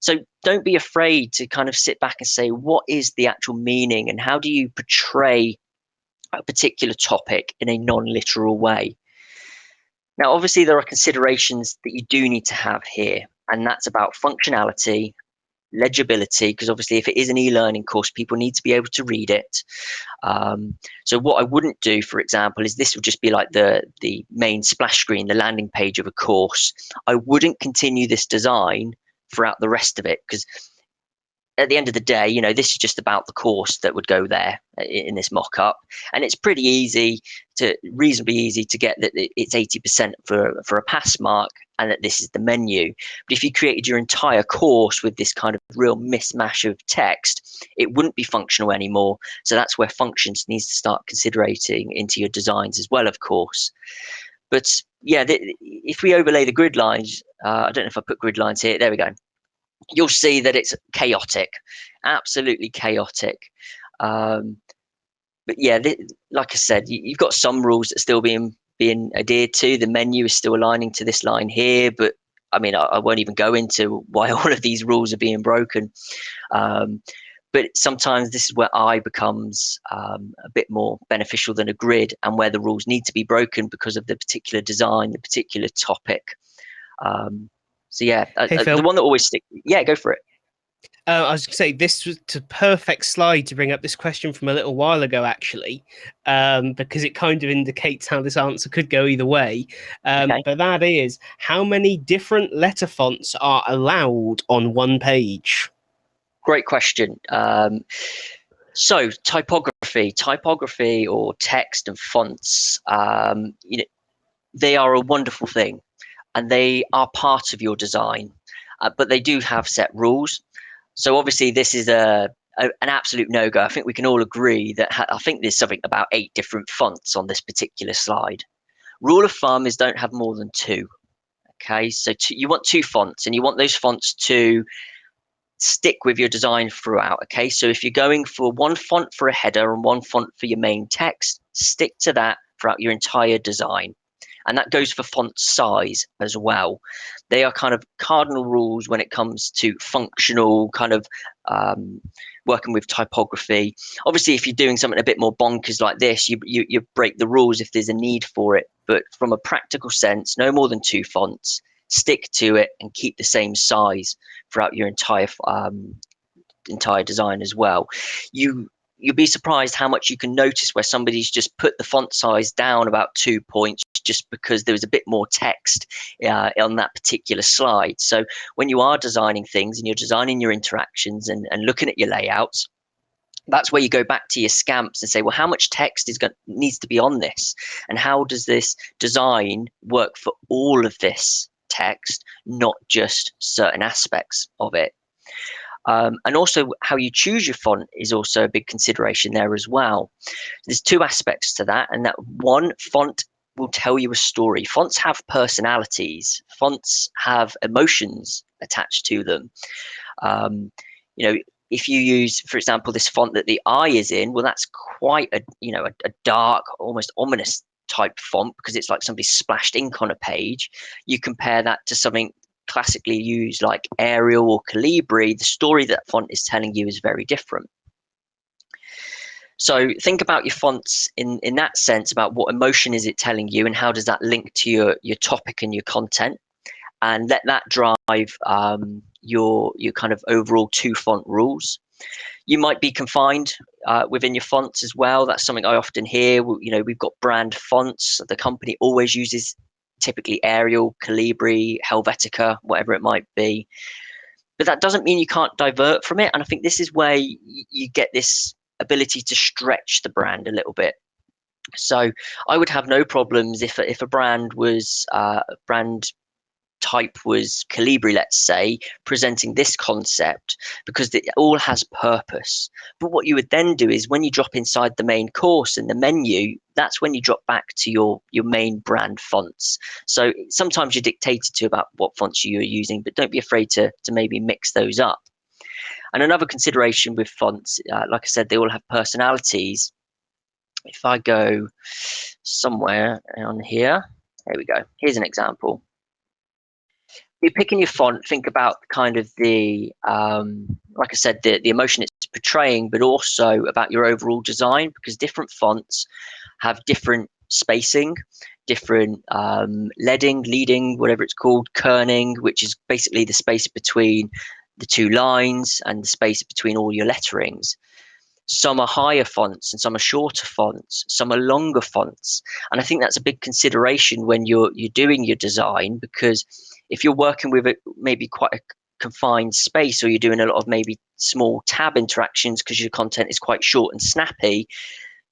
So don't be afraid to kind of sit back and say, what is the actual meaning and how do you portray a particular topic in a non-literal way? Now, obviously, there are considerations that you do need to have here, and that's about functionality, legibility, because obviously if it is an e-learning course, people need to be able to read it. So what I wouldn't do, for example, is this would just be like the main splash screen, the landing page of a course. I wouldn't continue this design throughout the rest of it, because at the end of the day, this is just about the course that would go there in this mock-up, and it's reasonably easy to get that it's 80% for a pass mark, and that this is the menu. But if you created your entire course with this kind of real mismatch of text, it wouldn't be functional anymore. So that's where functions needs to start considering into your designs as well, of course. But yeah, if we overlay the grid lines, I don't know if I put grid lines here. There we go. You'll see that it's chaotic, absolutely chaotic. but yeah, like I said, you've got some rules that are still being adhered to. The menu is still aligning to this line here, but I mean, I won't even go into why all of these rules are being broken. Um, but sometimes this is where I becomes a bit more beneficial than a grid, and where the rules need to be broken because of the particular design, the particular topic. Um, so yeah, Hey the Phil, one that always stick. Yeah, go for it. I was going to say this was a perfect slide to bring up this question from a little while ago, actually, because it kind of indicates how this answer could go either way. Okay, But that is, how many different letter fonts are allowed on one page? great question. So typography or text and fonts, they are a wonderful thing, and they are part of your design, but they do have set rules. So obviously, this is an absolute no go. I think we can all agree that I think there's something about 8 different fonts on this particular slide. Rule of thumb is don't have more than two. Okay, so you want 2 fonts, and you want those fonts to stick with your design throughout. Okay, so if you're going for 1 font for a header and 1 font for your main text, stick to that throughout your entire design. And that goes for font size as well. They are kind of cardinal rules when it comes to functional kind of um, working with typography. Obviously, if you're doing something a bit more bonkers like this, you break the rules if there's a need for it. But from a practical sense, no more than 2 fonts. Stick to it and keep the same size throughout your entire design as well. You you'll be surprised how much you can notice where somebody's just put the font size down about 2 points just because there was a bit more text on that particular slide. So when you are designing things and you're designing your interactions and looking at your layouts, that's where you go back to your scamps and say, well, how much text needs to be on this, and how does this design work for all of this text, not just certain aspects of it. And also, how you choose your font is also a big consideration there as well. There's 2 aspects to that, and that one, font will tell you a story. Fonts have personalities. Fonts have emotions attached to them. Um, you know, if you use, for example, this font that the eye is in, well, that's quite a dark, almost ominous type font because it's like somebody splashed ink on a page. You compare that to something classically used like Arial or Calibri, the story that font is telling you is very different. So think about your fonts in that sense, about what emotion is it telling you and how does that link to your topic and your content, and let that drive your kind of overall 2 font rules. You might be confined within your fonts as well. That's something I often hear. We've got brand fonts. The company always uses typically Arial, Calibri, Helvetica, whatever it might be. But that doesn't mean you can't divert from it. And I think this is where you get this ability to stretch the brand a little bit. So I would have no problems if a brand was brand type was Calibri, let's say, presenting this concept because it all has purpose. But what you would then do is when you drop inside the main course and the menu, that's when you drop back to your main brand fonts. So sometimes you're dictated to about what fonts you're using, but don't be afraid to maybe mix those up. And another consideration with fonts, like I said, they all have personalities. If I go somewhere on here, there we go. Here's an example. You're picking your font, think about kind of like I said, the emotion it's portraying, but also about your overall design, because different fonts have different spacing, different leading, whatever it's called, kerning, which is basically the space between the 2 lines and the space between all your letterings. Some are higher fonts and some are shorter fonts, some are longer fonts. And I think that's a big consideration when you're doing your design, because if you're working with maybe quite a confined space, or you're doing a lot of maybe small tab interactions because your content is quite short and snappy,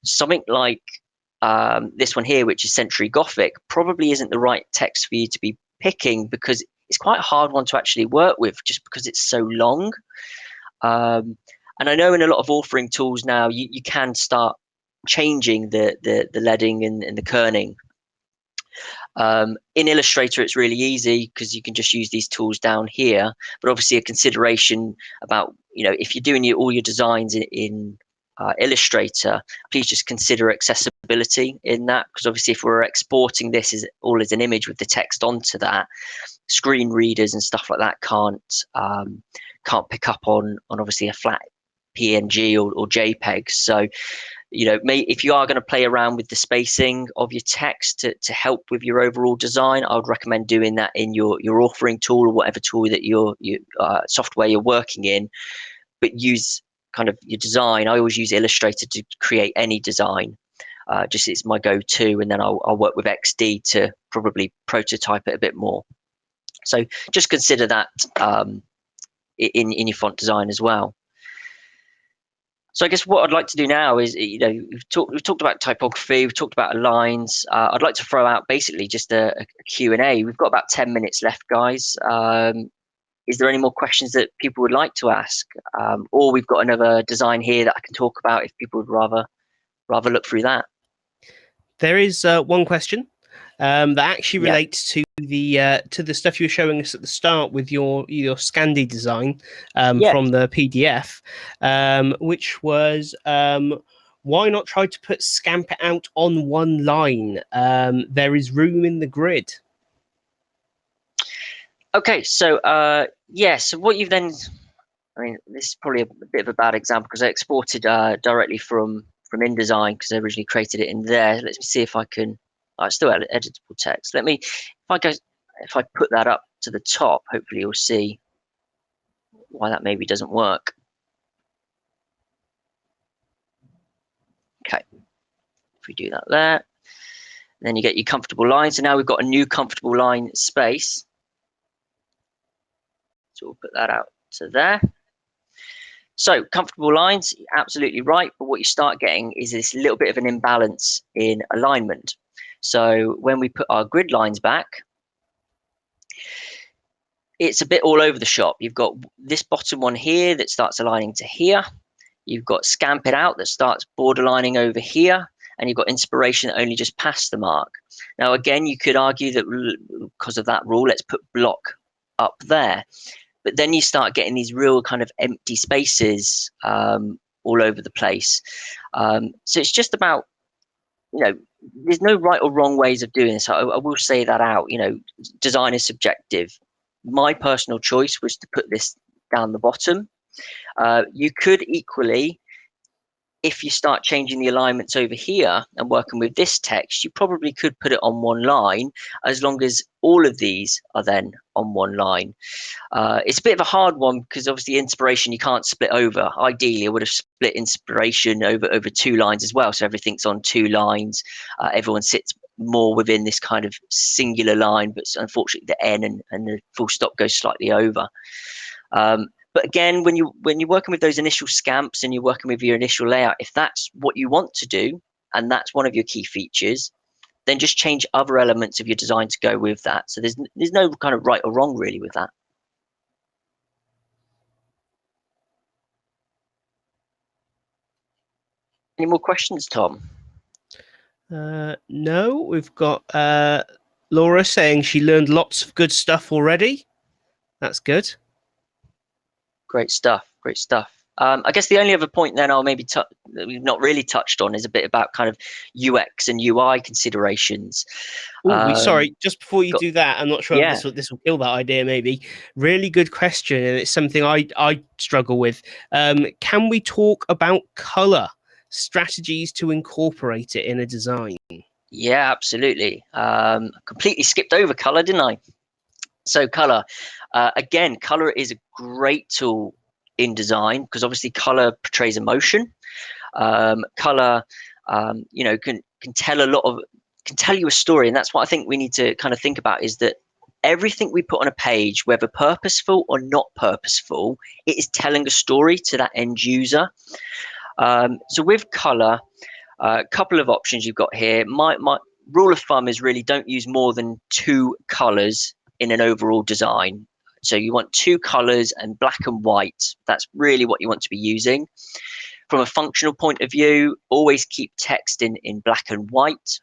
something like this one here, which is Century Gothic, probably isn't the right text for you to be picking, because it's quite a hard one to actually work with just because it's so long. And I know in a lot of authoring tools now, you can start changing the leading and the kerning. In Illustrator, it's really easy because you can just use these tools down here. But obviously, a consideration about, if you're doing all your designs in Illustrator, please just consider accessibility in that, because obviously if we're exporting this as all as an image with the text onto that, screen readers and stuff like that can't pick up on obviously a flat PNG or JPEG. So if you are going to play around with the spacing of your text to help with your overall design, I would recommend doing that in your authoring tool or whatever tool that your software you're working in, but use kind of your design. I always use Illustrator to create any design. Just it's my go-to, and then I'll work with XD to probably prototype it a bit more. So just consider that in your font design as well. So I guess what I'd like to do now is, we've talked about typography, we've talked about lines. I'd like to throw out basically just a Q&A. We've got about 10 minutes left, guys. Is there any more questions that people would like to ask? Or we've got another design here that I can talk about if people would rather look through that. There is one question that actually relates to the stuff you were showing us at the start with your Scandi design from the PDF, which was why not try to put Scamp out on one line? There is room in the grid. Okay, so so what you've then, I mean, this is probably a bit of a bad example because I exported directly from InDesign because I originally created it in there. Let me see if I can. I still have editable text. If I put that up to the top, hopefully you'll see why that maybe doesn't work. Okay, if we do that there, then you get your comfortable line. So now we've got a new comfortable line space. So we'll put that out to there. So comfortable lines, absolutely right. But what you start getting is this little bit of an imbalance in alignment. So when we put our grid lines back, it's a bit all over the shop. You've got this bottom one here that starts aligning to here. You've got Scamp It Out that starts borderlining over here. And you've got inspiration that only just passed the mark. Now, again, you could argue that because of that rule, let's put block up there. But then you start getting these real kind of empty spaces all over the place. So it's just about, there's no right or wrong ways of doing this. I will say that out. Design is subjective. My personal choice was to put this down the bottom. You could equally, if you start changing the alignments over here and working with this text, you probably could put it on one line as long as all of these are then on one line. It's a bit of a hard one because obviously inspiration you can't split over. Ideally, I would have split inspiration over two lines as well. So everything's on two lines. Everyone sits more within this kind of singular line, but unfortunately the N and the full stop goes slightly over. But again, when you're working with those initial scamps and you're working with your initial layout, if that's what you want to do and that's one of your key features, then just change other elements of your design to go with that. So there's no kind of right or wrong really with that. Any more questions, Tom? No, we've got Laura saying she learned lots of good stuff already. That's good. Great stuff. Great stuff. I guess the only other point then I'll maybe that we've not really touched on is a bit about kind of UX and UI considerations. Sorry, just before you do that, I'm not sure if this will kill that idea. Maybe really good question, and it's something I struggle with. Can we talk about color strategies to incorporate it in a design? Yeah, absolutely. Completely skipped over color, didn't I? So color, again, color is a great tool in design because obviously color portrays emotion. Color, can tell a lot of, can tell you a story, and that's what I think we need to kind of think about is that everything we put on a page, whether purposeful or not purposeful, it is telling a story to that end user. So with color, a couple of options you've got here. My rule of thumb is really don't use more than two colors in an overall design. So you want two colors and black and white. That's really what you want to be using. From a functional point of view, always keep text in black and white.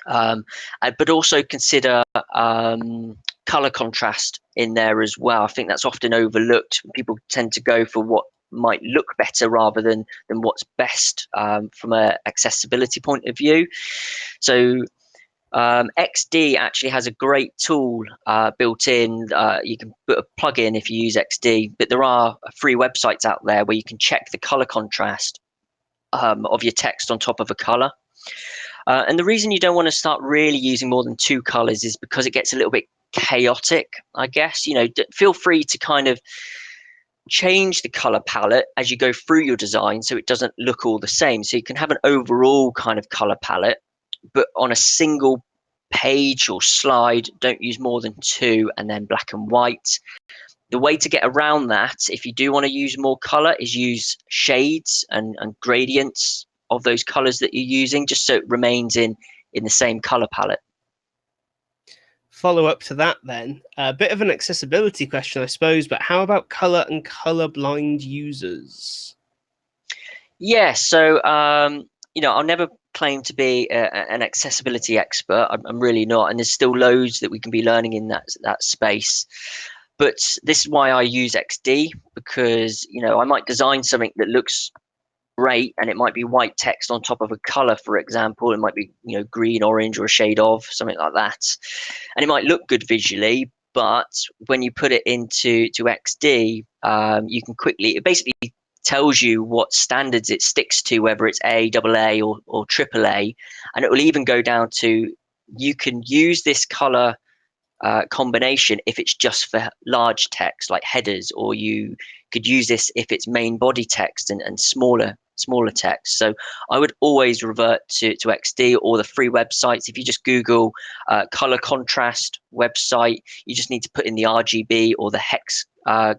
But also consider color contrast in there as well. I think that's often overlooked. People tend to go for what might look better rather than what's best from a accessibility point of view. So XD actually has a great tool built in. You can put a plug-in if you use XD, but there are free websites out there where you can check the color contrast of your text on top of a color. And the reason you don't want to start really using more than two colors is because it gets a little bit chaotic, I guess. Feel free to kind of change the color palette as you go through your design so it doesn't look all the same. So you can have an overall kind of color palette, but on a single page or slide, don't use more than two, and then black and white. The way to get around that, if you do want to use more color, is use shades and gradients of those colors that you're using, just so it remains in the same color palette. Follow up to that then, a bit of an accessibility question, I suppose, but how about color and colorblind users? Yeah, so I'll never claim to be an accessibility expert. I'm really not, and there's still loads that we can be learning in that space. But this is why I use XD, because I might design something that looks great, and it might be white text on top of a color, for example. It might be green, orange, or a shade of something like that, and it might look good visually. But when you put it into XD, you can quickly, it basically tells you what standards it sticks to, whether it's AA or AAA, and it will even go down to, you can use this color combination if it's just for large text like headers, or you could use this if it's main body text and smaller text. So I would always revert to XD or the free websites. If you just Google color contrast website, you just need to put in the RGB or the hex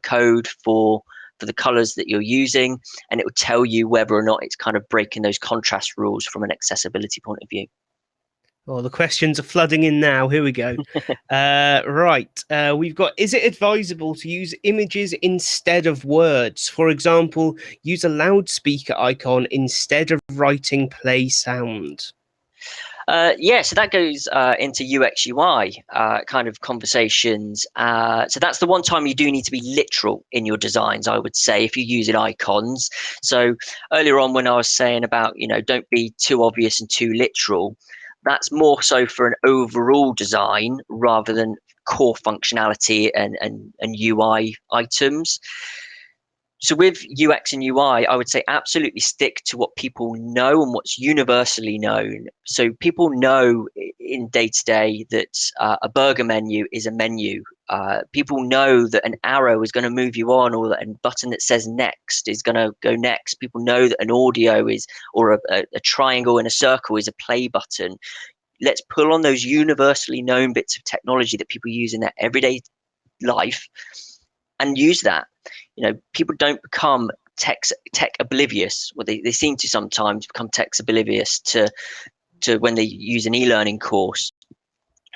code for the colors that you're using, and it will tell you whether or not it's kind of breaking those contrast rules from an accessibility point of view. Well, the questions are flooding in now. Here we go. Right. We've got, is it advisable to use images instead of words? For example, use a loudspeaker icon instead of writing play sound. Yeah, so that goes into UX UI kind of conversations. So that's the one time you do need to be literal in your designs, I would say, if you're using icons. So earlier on, when I was saying about, don't be too obvious and too literal, that's more so for an overall design rather than core functionality and UI items. So with UX and UI, I would say absolutely stick to what people know and what's universally known. So people know in day to day that a burger menu is a menu. People know that an arrow is going to move you on, or that a button that says next is going to go next. People know that an audio is, or a triangle in a circle is a play button. Let's pull on those universally known bits of technology that people use in their everyday life and use that. People don't become tech oblivious. Well, they seem to sometimes become tech oblivious to when they use an e-learning course.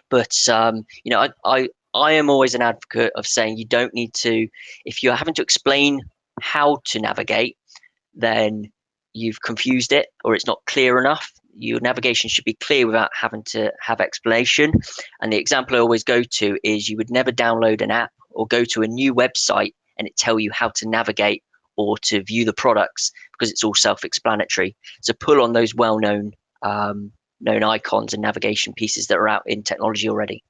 But I am always an advocate of saying you don't need to, if you're having to explain how to navigate, then you've confused it or it's not clear enough. Your navigation should be clear without having to have explanation. And the example I always go to is, you would never download an app or go to a new website and it tell you how to navigate or to view the products, because it's all self-explanatory. So pull on those well-known known icons and navigation pieces that are out in technology already.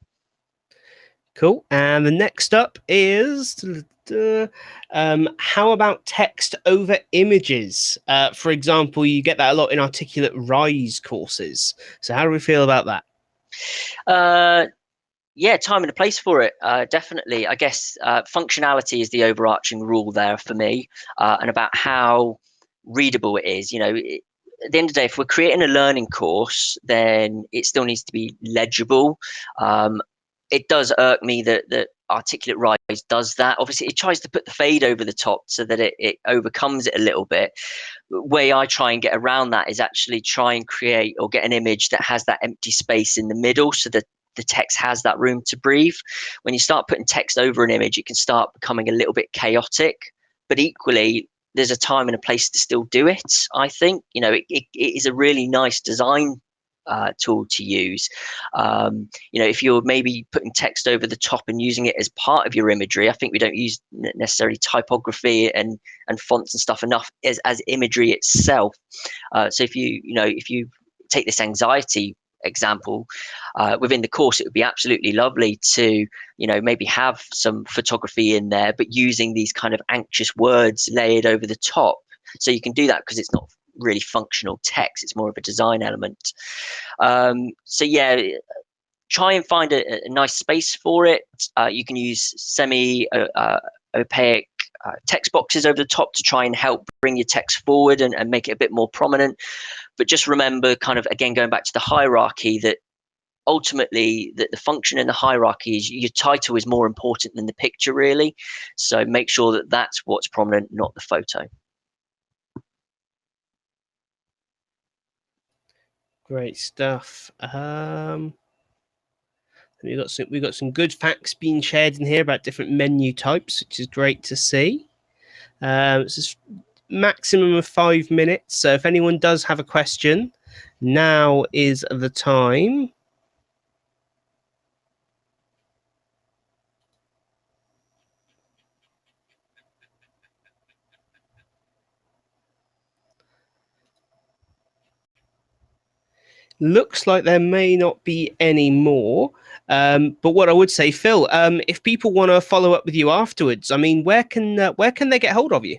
Cool. And the next up is, how about text over images? For example, you get that a lot in Articulate Rise courses. So how do we feel about that? Yeah, time and a place for it. Definitely. I guess functionality is the overarching rule there for me, and about how readable it is. At the end of the day, if we're creating a learning course, then it still needs to be legible. It does irk me that Articulate Rise does that. Obviously, it tries to put the fade over the top so that it overcomes it a little bit. The way I try and get around that is actually try and create or get an image that has that empty space in the middle, so that the text has that room to breathe. When you start putting text over an image, it can start becoming a little bit chaotic. But equally, there's a time and a place to still do it. I think it is a really nice design tool to use. If you're maybe putting text over the top and using it as part of your imagery, I think we don't use necessarily typography and fonts and stuff enough as imagery itself. So if you take this anxiety example within the course, it would be absolutely lovely to maybe have some photography in there, but using these kind of anxious words layered over the top. So you can do that because it's not really functional text, it's more of a design element. So yeah, try and find a nice space for it. You can use semi opaque text boxes over the top to try and help bring your text forward and make it a bit more prominent. But just remember, kind of again going back to the hierarchy, that ultimately the function in the hierarchy is your title is more important than the picture, really. So make sure that that's what's prominent, not the photo. Great stuff. We got some good facts being shared in here about different menu types, which is great to see. It's just maximum of 5 minutes. So if anyone does have a question, now is the time. Looks like there may not be any more. But what I would say, Phill, if people want to follow up with you afterwards, I mean, where can they get hold of you?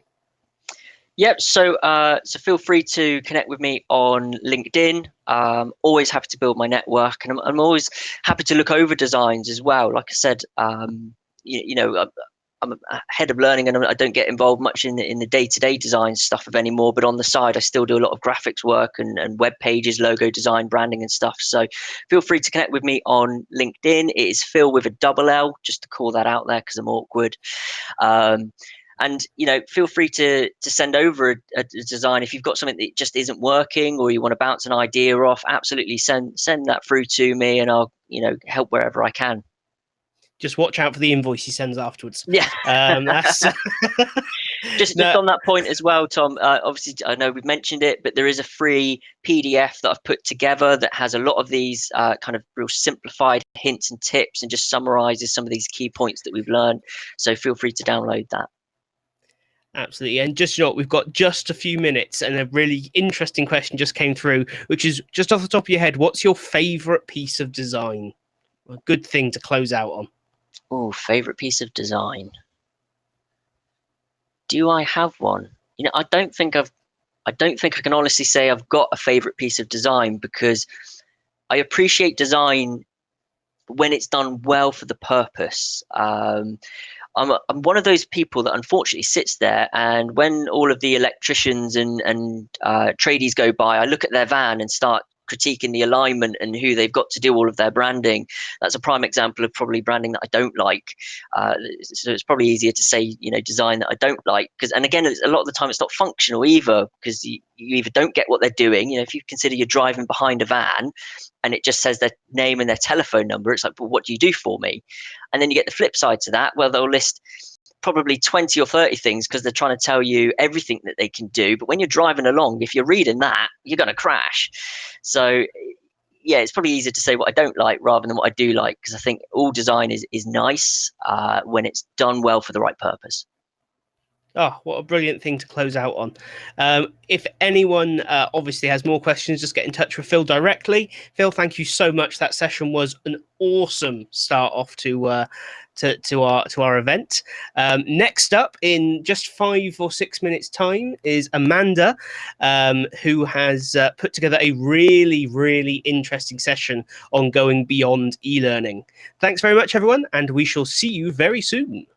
Yep. So feel free to connect with me on LinkedIn. Always happy to build my network, and I'm always happy to look over designs as well. Like I said, I'm a head of learning, and I don't get involved much in the day-to-day design stuff of anymore. But on the side, I still do a lot of graphics work and web pages, logo design, branding, and stuff. So feel free to connect with me on LinkedIn. It is Phill with a double L, just to call that out there because I'm awkward. And feel free to send over a design if you've got something that just isn't working, or you want to bounce an idea off. Absolutely send that through to me, and I'll help wherever I can. Just watch out for the invoice he sends afterwards. Yeah. That's just on that point as well, Tom. Obviously, I know we've mentioned it, but there is a free PDF that I've put together that has a lot of these kind of real simplified hints and tips, and just summarizes some of these key points that we've learned. So feel free to download that. Absolutely. And just we've got just a few minutes, and a really interesting question just came through, which is just off the top of your head, what's your favorite piece of design? A good thing to close out on. Oh, favorite piece of design. Do I have one? I don't think I can honestly say I've got a favorite piece of design, because I appreciate design when it's done well for the purpose. I'm one of those people that unfortunately sits there, and when all of the electricians and tradies go by, I look at their van and start critiquing the alignment and who they've got to do all of their branding. That's a prime example of probably branding that I don't like. So it's probably easier to say, design that I don't like, and again, a lot of the time it's not functional either, because you either don't get what they're doing. If you consider you're driving behind a van and it just says their name and their telephone number, it's like, well, what do you do for me? And then you get the flip side to that, where they'll list probably 20 or 30 things because they're trying to tell you everything that they can do. But when you're driving along, if you're reading that, you're going to crash. So yeah, it's probably easier to say what I don't like rather than what I do like, because I think all design is nice when it's done well for the right purpose. Oh, what a brilliant thing to close out on. If anyone obviously has more questions, just get in touch with Phill directly. Phill, thank you so much. That session was an awesome start off to our event. Next up, in just 5 or 6 minutes time, is Amanda, who has put together a really, really interesting session on going beyond e-learning. Thanks very much, everyone, and we shall see you very soon.